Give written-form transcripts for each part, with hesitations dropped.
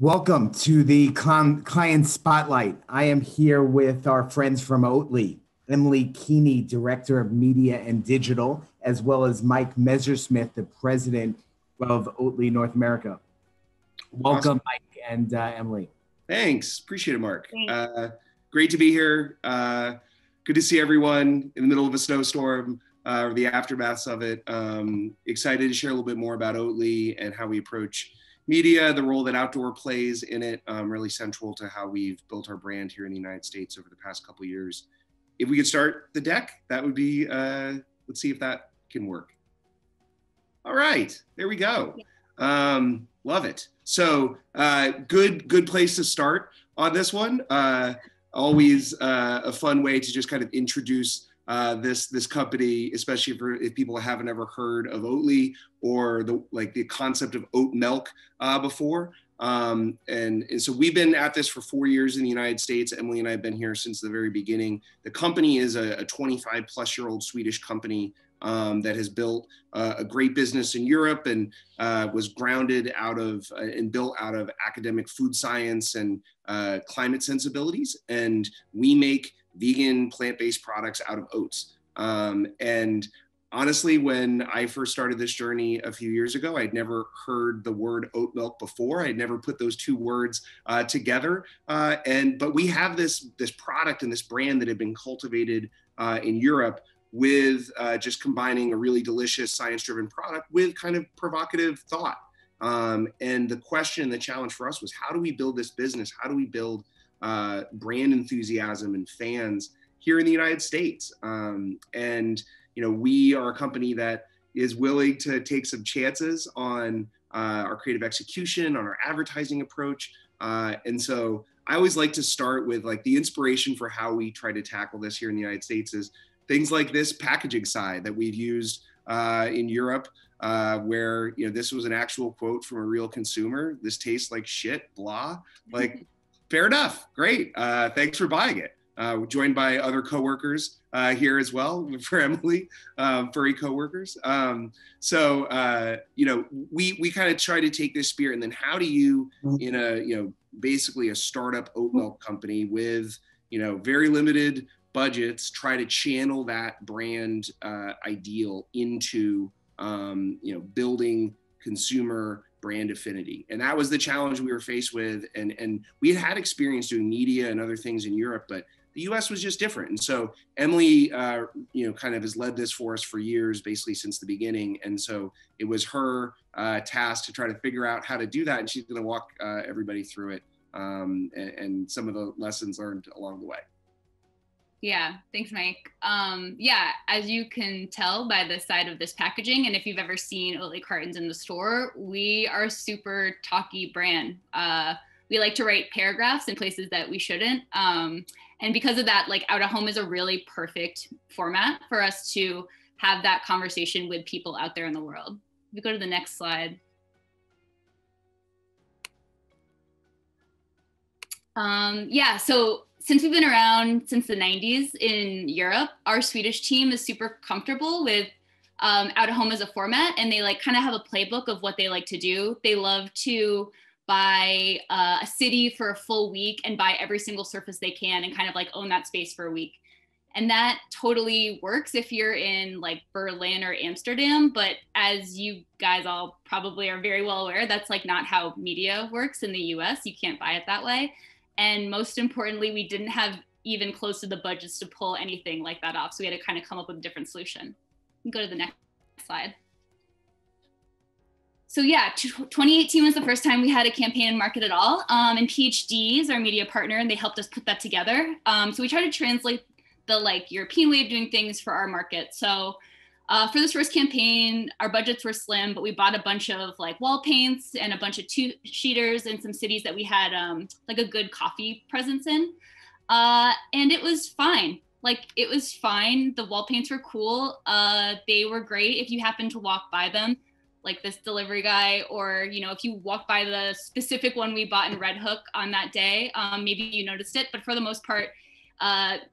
Welcome to the Client Spotlight. I am here with our friends from OATLY, Emily Keeney, Director of Media and Digital, as well as Mike Messersmith, the President of OATLY North America. Welcome, Awesome. Mike and Emily. Thanks. Appreciate it, Mark. Thanks. Great to be here. Good to see everyone in the middle of a snowstorm or the aftermaths of it. Excited to share a little bit more about OATLY and how we approach media, the role that outdoor plays in it, really central to how we've built our brand here in the United States over the past couple of years. If we could start the deck, that would be, let's see if that can work. All right, there we go. Love it. So good place to start on this one. Always a fun way to just kind of introduce this company, especially if people haven't ever heard of OATLY or the concept of oat milk before. And so we've been at this for 4 years in the United States. Emily and I have been here since the very beginning. The company is a 25-plus-year-old Swedish company that has built a great business in Europe and was grounded out of and built out of academic food science and climate sensibilities. And we make vegan, plant-based products out of oats. And honestly, when I first started this journey a few years ago, I'd never heard the word oat milk before. I'd never put those two words together. But we have this product and this brand that had been cultivated in Europe with just combining a really delicious science-driven product with kind of provocative thought. And the question, the challenge for us was, how do we build this business? How do we build brand enthusiasm and fans here in the United States? And we are a company that is willing to take some chances on our creative execution, on our advertising approach. And so I always like to start with the inspiration for how we try to tackle this here in the United States is things like this packaging side that we've used in Europe, where this was an actual quote from a real consumer. This tastes like shit, blah. Fair enough, great. Thanks for buying it. We're joined by other coworkers here as well for Emily, furry coworkers. So we kind of try to take this spirit, and then how do you, in a basically a startup oat milk company with very limited budgets, try to channel that brand ideal into building consumer brand affinity. And that was the challenge we were faced with. And we had experience doing media and other things in Europe, but the US was just different. And so Emily, kind of has led this for us for years, basically since the beginning. And so it was her task to try to figure out how to do that. And she's going to walk everybody through it and some of the lessons learned along the way. Yeah, thanks, Mike. Yeah, as you can tell by the side of this packaging, and if you've ever seen OATLY cartons in the store, we are a super talky brand. We like to write paragraphs in places that we shouldn't. And because of that, out of home is a really perfect format for us to have that conversation with people out there in the world. If we go to the next slide. Yeah, so since we've been around since the 90s in Europe, our Swedish team is super comfortable with out of home as a format, and they kind of have a playbook of what they like to do. They love to buy a city for a full week and buy every single surface they can and kind of own that space for a week. And that totally works if you're in Berlin or Amsterdam, but as you guys all probably are very well aware, that's not how media works in the US. You can't buy it that way. And most importantly, we didn't have even close to the budgets to pull anything like that off. So we had to kind of come up with a different solution. Go to the next slide. So yeah, 2018 was the first time we had a campaign in market at all. And PhD is our media partner, and they helped us put that together. So we tried to translate the European way of doing things for our market. So for this first campaign, our budgets were slim, but we bought a bunch of wall paints and a bunch of two-sheeters in some cities that we had a good coffee presence in. And it was fine. It was fine. The wall paints were cool. They were great if you happened to walk by them, this delivery guy, or, if you walk by the specific one we bought in Red Hook on that day, maybe you noticed it, but for the most part,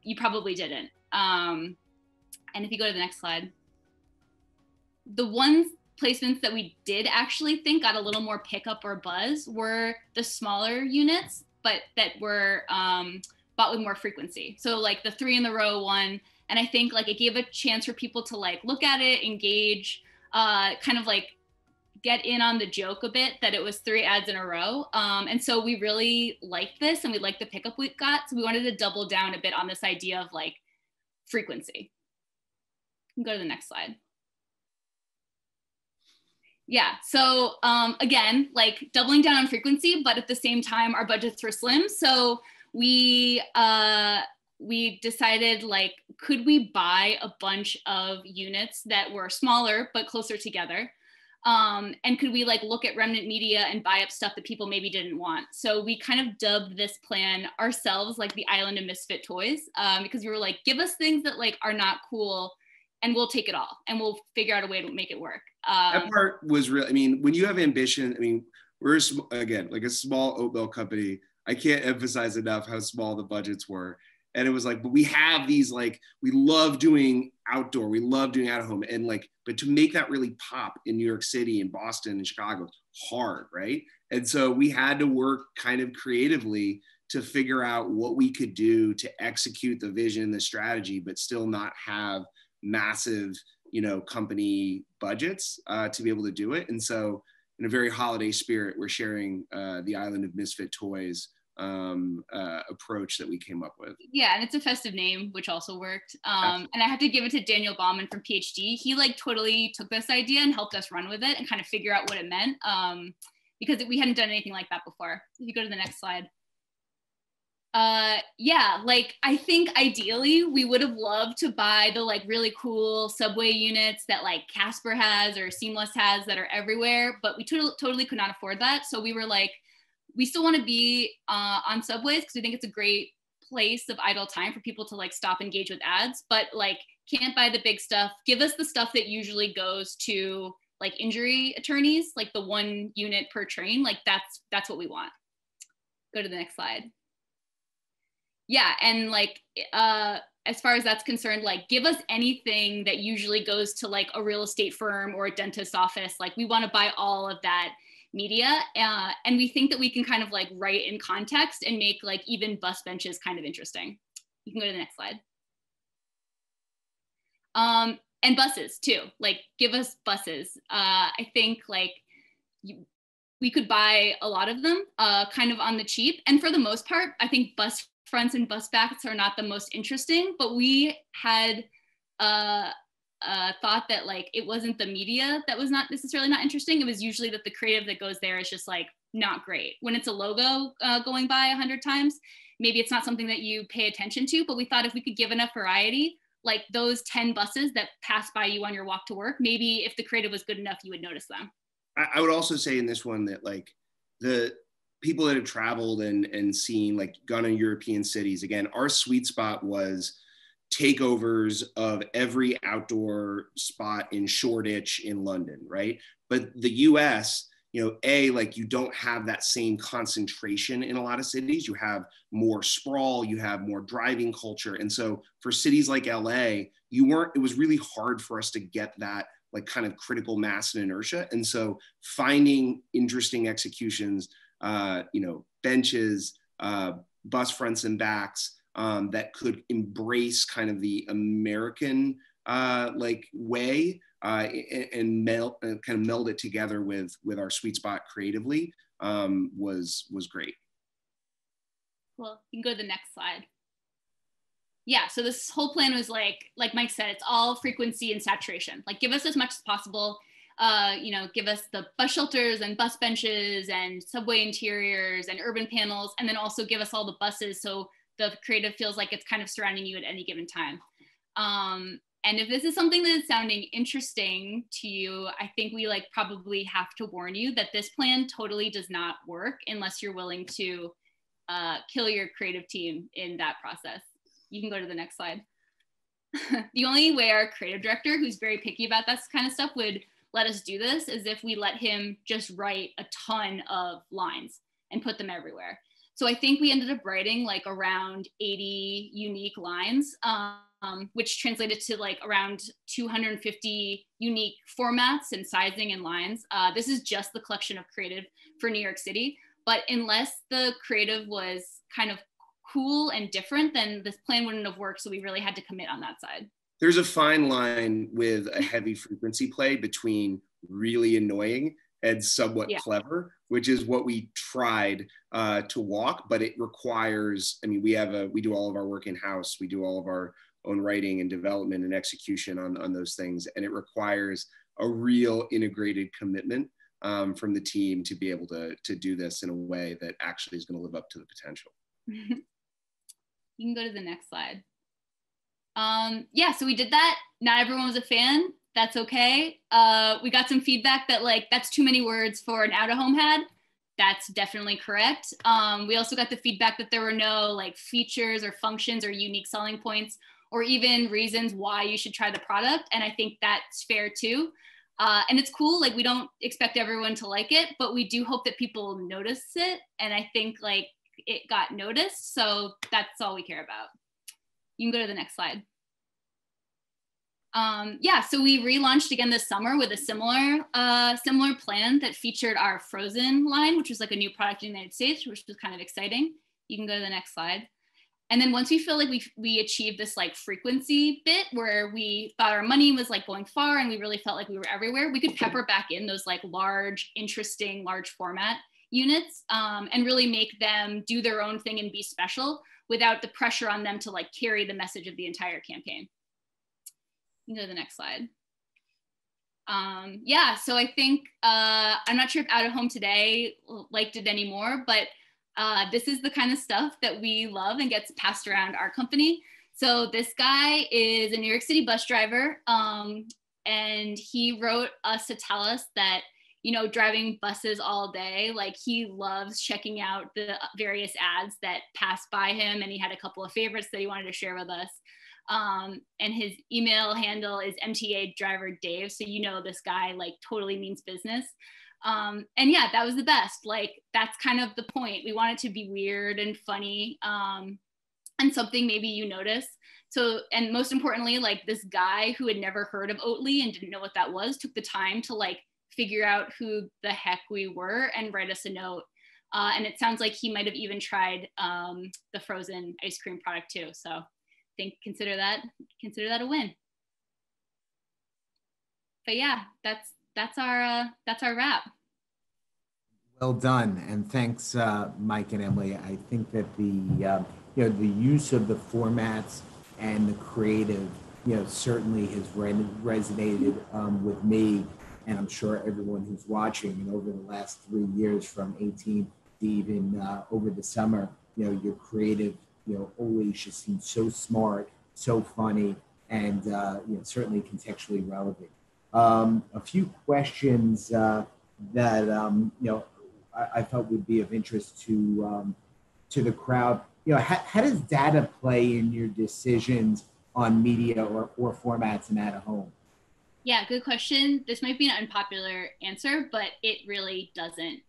you probably didn't. And if you go to the next slide, the ones placements that we did actually think got a little more pickup or buzz were the smaller units, but that were bought with more frequency. So like the 3 in the row one, and I think like it gave a chance for people to like look at it, engage, kind of like get in on the joke a bit that it was 3 ads in a row. And so we really liked this and we liked the pickup we got. So we wanted to double down a bit on this idea of like frequency. You can go to the next slide. Yeah, so again, like doubling down on frequency, but at the same time, our budgets were slim. So we decided like, could we buy a bunch of units that were smaller, but closer together? And could we like look at remnant media and buy up stuff that people maybe didn't want? So we kind of dubbed this plan ourselves like the Island of Misfit Toys, because we were like, give us things that like are not cool and we'll take it all and we'll figure out a way to make it work. That part was real. I mean, when you have ambition, I mean, we're again, like a small oat milk company. I can't emphasize enough how small the budgets were. And it was like, but we have these, like, we love doing outdoor, we love doing out of home. And like, but to make that really pop in New York City and Boston and Chicago, hard, right? And so we had to work kind of creatively to figure out what we could do to execute the vision, the strategy, but still not have massive, you know, company budgets to be able to do it. And so in a very holiday spirit, we're sharing the Island of Misfit Toys approach that we came up with. Yeah, and it's a festive name, which also worked. And I have to give it to Daniel Bauman from PhD. He like totally took this idea and helped us run with it and kind of figure out what it meant, because we hadn't done anything like that before. If you go to the next slide. Yeah, like I think ideally we would have loved to buy the like really cool subway units that like Casper has or Seamless has that are everywhere, but we totally could not afford that. So we were like, we still want to be on subways because we think it's a great place of idle time for people to like stop, engage with ads, but like can't buy the big stuff. Give us the stuff that usually goes to like injury attorneys, like the 1 unit per train. Like that's what we want. Go to the next slide. Yeah, and like as far as that's concerned, like give us anything that usually goes to like a real estate firm or a dentist's office. Like we want to buy all of that media, and we think that we can kind of like write in context and make like even bus benches kind of interesting. You can go to the next slide. And buses too, like give us buses. I think like we could buy a lot of them kind of on the cheap, and for the most part, I think bus fronts and bus backs are not the most interesting, but we had thought that like it wasn't the media that was not necessarily not interesting. It was usually that the creative that goes there is just like not great. When it's a logo going by 100 times, maybe it's not something that you pay attention to, but we thought if we could give enough variety, like those 10 buses that pass by you on your walk to work, maybe if the creative was good enough, you would notice them. I would also say in this one that like the people that have traveled and seen, like gone in European cities, again, our sweet spot was takeovers of every outdoor spot in Shoreditch in London, right? But the US, you know, like you don't have that same concentration in a lot of cities. You have more sprawl, you have more driving culture. And so for cities like LA, it was really hard for us to get that like kind of critical mass and inertia. And so finding interesting executions, you know, benches, bus fronts and backs that could embrace kind of the American like way and kind of meld it together with our sweet spot creatively was great. Well, you can go to the next slide. Yeah, so this whole plan was like Mike said, it's all frequency and saturation. Like give us as much as possible. You know, give us the bus shelters and bus benches and subway interiors and urban panels, and then also give us all the buses so the creative feels like it's kind of surrounding you at any given time. And if this is something that is sounding interesting to you, I think we like probably have to warn you that this plan totally does not work unless you're willing to kill your creative team in that process. You can go to the next slide. The only way our creative director, who's very picky about that kind of stuff, would let us do this is if we let him just write a ton of lines and put them everywhere. So I think we ended up writing like around 80 unique lines. which translated to like around 250 unique formats and sizing and lines. This is just the collection of creative for New York City. But unless the creative was kind of cool and different, then this plan wouldn't have worked. So we really had to commit on that side. There's a fine line with a heavy frequency play between really annoying and somewhat clever, which is what we tried to walk, but it requires, I mean, we do all of our work in-house. We do all of our own writing and development and execution on those things. And it requires a real integrated commitment from the team to be able to do this in a way that actually is going to live up to the potential. You can go to the next slide. Yeah, so we did that. Not everyone was a fan. That's okay. We got some feedback that like, that's too many words for an out-of-home ad. That's definitely correct. We also got the feedback that there were no like features or functions or unique selling points or even reasons why you should try the product. And I think that's fair too. And it's cool, like we don't expect everyone to like it, but we do hope that people notice it. And I think like it got noticed. So that's all we care about. You can go to the next slide. Yeah, so we relaunched again this summer with a similar plan that featured our Frozen line, which was like a new product in the United States, which was kind of exciting. You can go to the next slide. And then once we feel like we achieved this like frequency bit where we thought our money was like going far and we really felt like we were everywhere, we could pepper back in those like large, interesting, large format units and really make them do their own thing and be special without the pressure on them to like carry the message of the entire campaign. You can go to the next slide. Yeah, so I think, I'm not sure if Out of Home Today liked it anymore, but this is the kind of stuff that we love and gets passed around our company. So this guy is a New York City bus driver, and he wrote us to tell us that, you know, driving buses all day, like he loves checking out the various ads that pass by him, and he had a couple of favorites that he wanted to share with us. And his email handle is MTA driver Dave. So, you know, this guy like totally means business. And yeah, that was the best. Like, that's kind of the point. We want it to be weird and funny, and something maybe you notice. So, and most importantly, like this guy who had never heard of OATLY and didn't know what that was, took the time to like figure out who the heck we were and write us a note. And it sounds like he might've even tried the frozen ice cream product too. So consider that a win. But yeah, that's our wrap. Well done, and thanks, Mike and Emily. I think that the the use of the formats and the creative, certainly has resonated with me, and I'm sure everyone who's watching. And over the last 3 years, from 18 to even over the summer, your creative, always just seems so smart, so funny, and certainly contextually relevant. A few questions that I thought would be of interest to the crowd. How does data play in your decisions on media or formats and out of home? Yeah, good question. This might be an unpopular answer, but it really doesn't.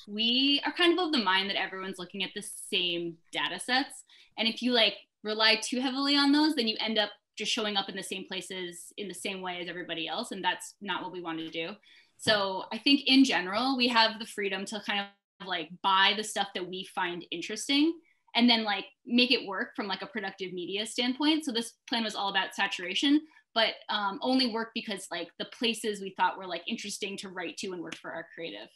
We are kind of the mind that everyone's looking at the same data sets. And if you like rely too heavily on those, then you end up just showing up in the same places in the same way as everybody else. And that's not what we want to do. So I think in general, we have the freedom to kind of like buy the stuff that we find interesting and then like make it work from like a productive media standpoint. So this plan was all about saturation, but only worked because like the places we thought were like interesting to write to and work for our creative.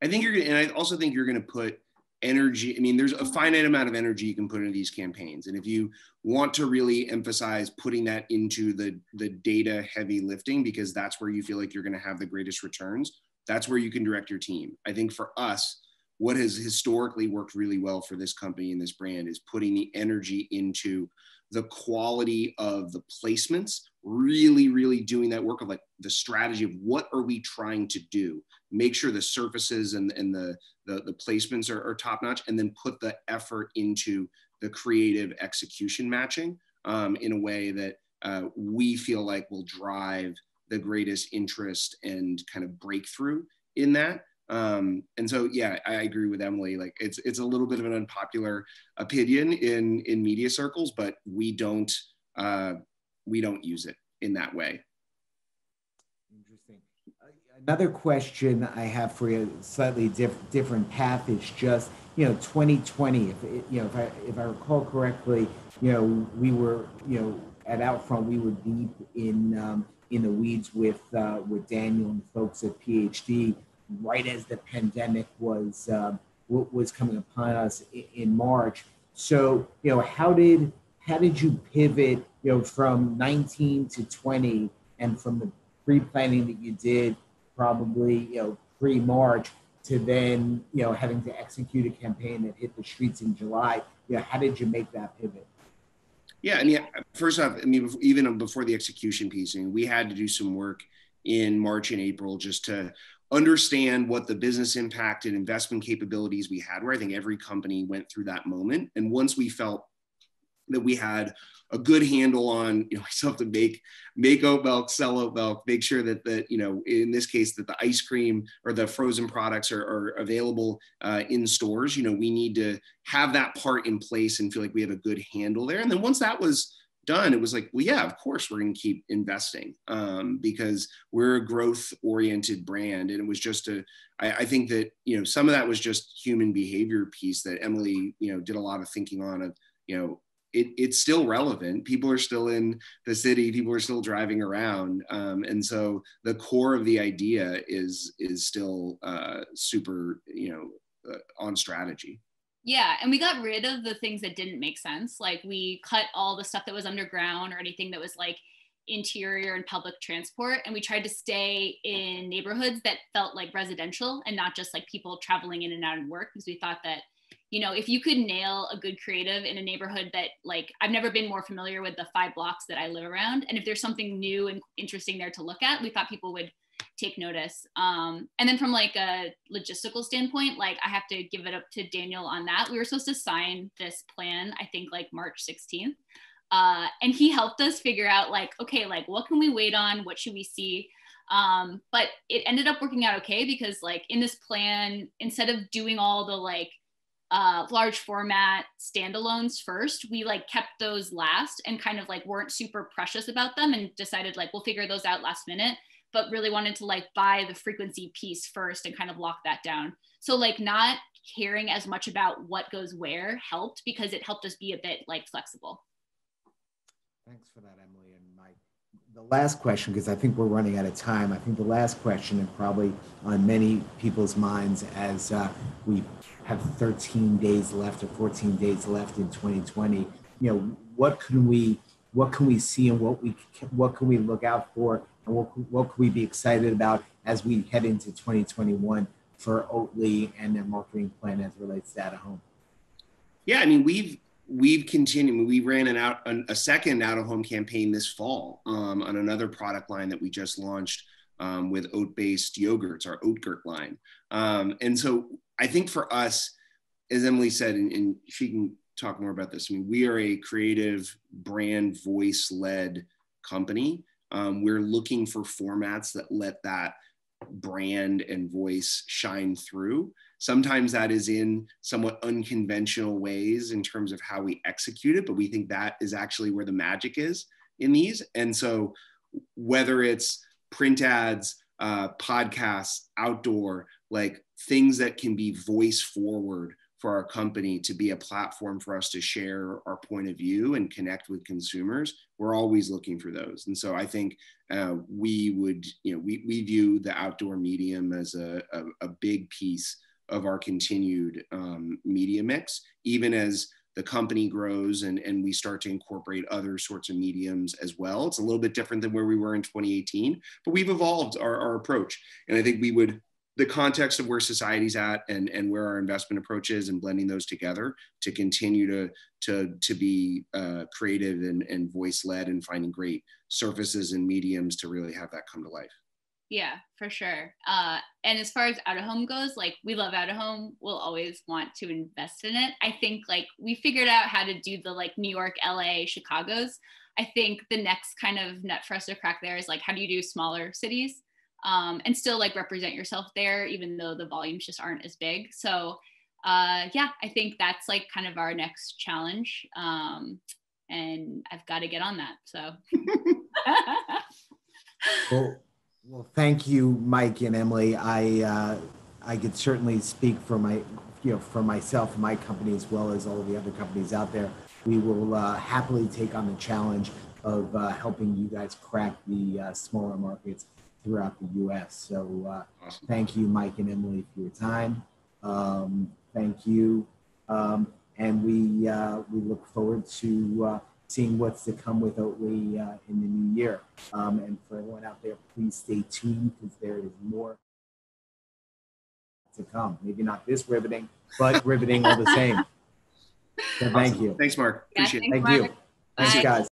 I think and I also think you're going to put energy. I mean, there's a finite amount of energy you can put into these campaigns. And if you want to really emphasize putting that into the data heavy lifting, because that's where you feel like you're going to have the greatest returns, that's where you can direct your team. I think for us, what has historically worked really well for this company and this brand is putting the energy into the quality of the placements, really, really doing that work of like the strategy of what are we trying to do, make sure the surfaces and the placements are top notch, and then put the effort into the creative execution matching in a way that we feel like will drive the greatest interest and kind of breakthrough in that. And so, yeah, I agree with Emily. Like it's a little bit of an unpopular opinion in media circles, but we don't we don't use it in that way. Interesting. Another question I have for you, slightly different path, is just, 2020. If I recall correctly, we were, at OUTFRONT, we were deep in the weeds with Daniel and folks at PhD, right as the pandemic was coming upon us in March. So, how did you pivot, from 19 to 20, and from the pre-planning that you did probably, pre-March, to then, having to execute a campaign that hit the streets in July? How did you make that pivot? Yeah, I mean, first off, I mean, even before the execution piece, we had to do some work in March and April just to understand what the business impact and investment capabilities we had were. I think every company went through that moment. And once we felt that we had a good handle on, we still have to make oat milk, sell oat milk, make sure that in this case, that the ice cream or the frozen products are available in stores. We need to have that part in place and feel like we have a good handle there. And then once that was done, it was like, well, yeah, of course we're going to keep investing because we're a growth oriented brand. And it was just I think that, some of that was just human behavior piece that Emily, did a lot of thinking on of, it's still relevant. People are still in the city. People are still driving around. And so the core of the idea is still super, on strategy. Yeah. And we got rid of the things that didn't make sense. Like we cut all the stuff that was underground or anything that was like interior and public transport. And we tried to stay in neighborhoods that felt like residential and not just like people traveling in and out of work, because we thought that, if you could nail a good creative in a neighborhood that, like, I've never been more familiar with the 5 blocks that I live around. And if there's something new and interesting there to look at, we thought people would take notice. And then from like a logistical standpoint, like I have to give it up to Daniel on that. We were supposed to sign this plan, I think like March 16th. And he helped us figure out like, okay, like what can we wait on? What should we see? But it ended up working out okay because like in this plan, instead of doing all the like large format standalones first, we like kept those last and kind of like weren't super precious about them and decided like we'll figure those out last minute, but really wanted to like buy the frequency piece first and kind of lock that down. So like not caring as much about what goes where helped because it helped us be a bit like flexible. Thanks for that, Emily and Mike. The last question, because I think we're running out of time, I think the last question, and probably on many people's minds as we have 13 days left or 14 days left in 2020, what can we see and what can we look out for, and what can we be excited about as we head into 2021 for OATLY and their marketing plan as it relates to out-of-home? Yeah, I mean, we've continued. We ran a second out-of-home campaign this fall on another product line that we just launched with oat-based yogurts, our Oatgurt line. And so I think for us, as Emily said, and she can talk more about this, I mean, we are a creative brand voice-led company. We're looking for formats that let that brand and voice shine through. Sometimes that is in somewhat unconventional ways in terms of how we execute it, but we think that is actually where the magic is in these. And so whether it's print ads, podcasts, outdoor, like things that can be voice forward for our company to be a platform for us to share our point of view and connect with consumers, we're always looking for those. And so I think we view the outdoor medium as a big piece of our continued media mix, even as the company grows and we start to incorporate other sorts of mediums as well. It's a little bit different than where we were in 2018, but we've evolved our approach. And I think the context of where society's at and where our investment approach is and blending those together to continue to be creative and voice-led and finding great surfaces and mediums to really have that come to life. Yeah, for sure. And as far as out-of-home goes, like we love out-of-home. We'll always want to invest in it. I think like we figured out how to do the like New York, LA, Chicago's. I think the next kind of nut for us to crack there is like, how do you do smaller cities and still like represent yourself there, even though the volumes just aren't as big. So yeah, I think that's like kind of our next challenge. and I've got to get on that. So. Well, thank you, Mike and Emily. I could certainly speak for for myself and my company, as well as all of the other companies out there. We will happily take on the challenge of helping you guys crack the smaller markets throughout the U.S. So Awesome. Thank you, Mike and Emily, for your time. Thank you. And we look forward to seeing what's to come with OATLY in the new year. And for everyone out there, please stay tuned, because there is more to come. Maybe not this riveting, but riveting all the same. So Awesome. Thank you. Thanks, Marc. Appreciate it. Thank you. Thanks, guys.